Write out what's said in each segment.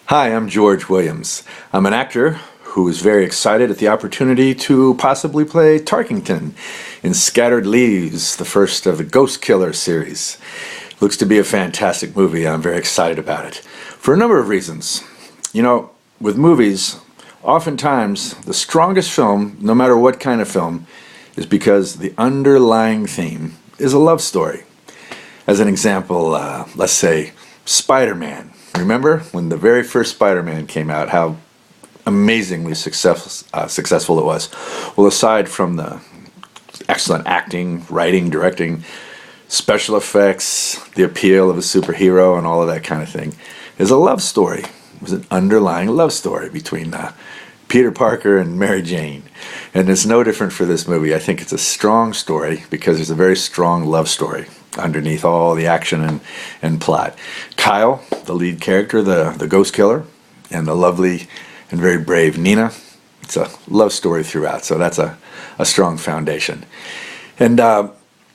Hi, I'm George Williams. I'm an actor who is very excited at the opportunity to possibly play Tarkington in Scattered Leaves, the first of the Ghostkiller series. Looks to be a fantastic movie. I'm very excited about it for a number of reasons. You know, with movies, oftentimes the strongest film, no matter what kind of film, is because the underlying theme is a love story. As an example, let's say Spider-Man. Remember when the very first Spider-Man came out, how amazingly successful it was? Well, aside from the excellent acting, writing, directing, special effects, the appeal of a superhero, and all of that kind of thing, is a love story. It was an underlying love story between Peter Parker and Mary Jane. And it's no different for this movie. I think it's a strong story because there's a very strong love story underneath all the action and plot. Kyle, the lead character, the ghost killer, and the lovely and very brave Nina. It's a love story throughout, so that's a strong foundation. And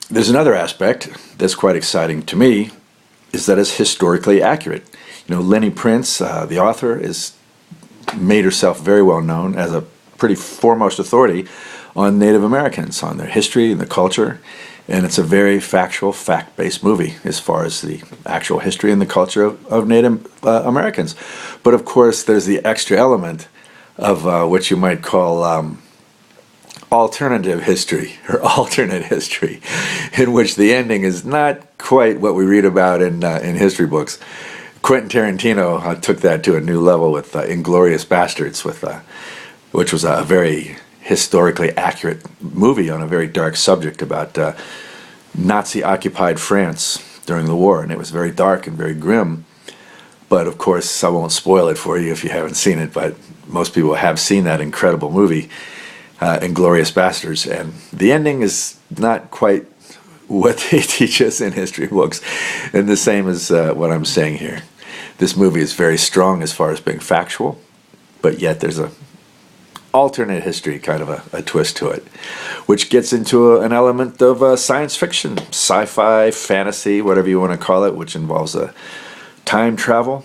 there's another aspect that's quite exciting to me, is that it's historically accurate. You know, Lenny Prince, the author, is made herself very well known as a pretty foremost authority on Native Americans, on their history and the culture. And it's a very factual, fact-based movie as far as the actual history and the culture of Native Americans. But of course, there's the extra element of what you might call alternative history, or alternate history, in which the ending is not quite what we read about in history books. Quentin Tarantino took that to a new level with Inglourious Basterds, which was a very historically accurate movie on a very dark subject about Nazi-occupied France during the war, and it was very dark and very grim. But of course, I won't spoil it for you if you haven't seen it, but most people have seen that incredible movie, Inglourious Basterds, and the ending is not quite what they teach us in history books, and the same as what I'm saying here. This movie is very strong as far as being factual, but yet there's a alternate history, kind of a twist to it, which gets into an element of science fiction, sci-fi, fantasy, whatever you want to call it, which involves a time travel,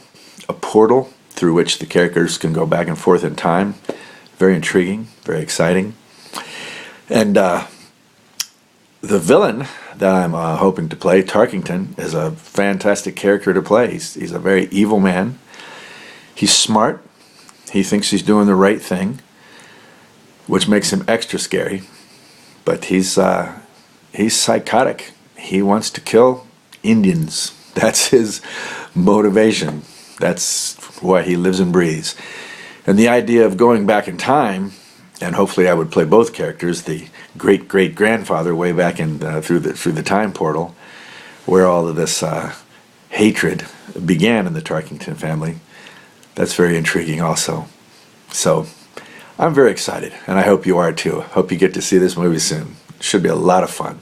a portal through which the characters can go back and forth in time. Very intriguing, very exciting. And the villain that I'm hoping to play, Tarkington, is a fantastic character to play. He's a very evil man. He's smart. He thinks he's doing the right thing, which makes him extra scary. But he's psychotic. He wants to kill Indians. That's his motivation. That's why he lives and breathes. And the idea of going back in time, and hopefully I would play both characters, the great-great-grandfather way back in through the time portal, where all of this hatred began in the Tarkington family. That's very intriguing also. So I'm very excited, and I hope you are too. Hope you get to see this movie soon. It should be a lot of fun.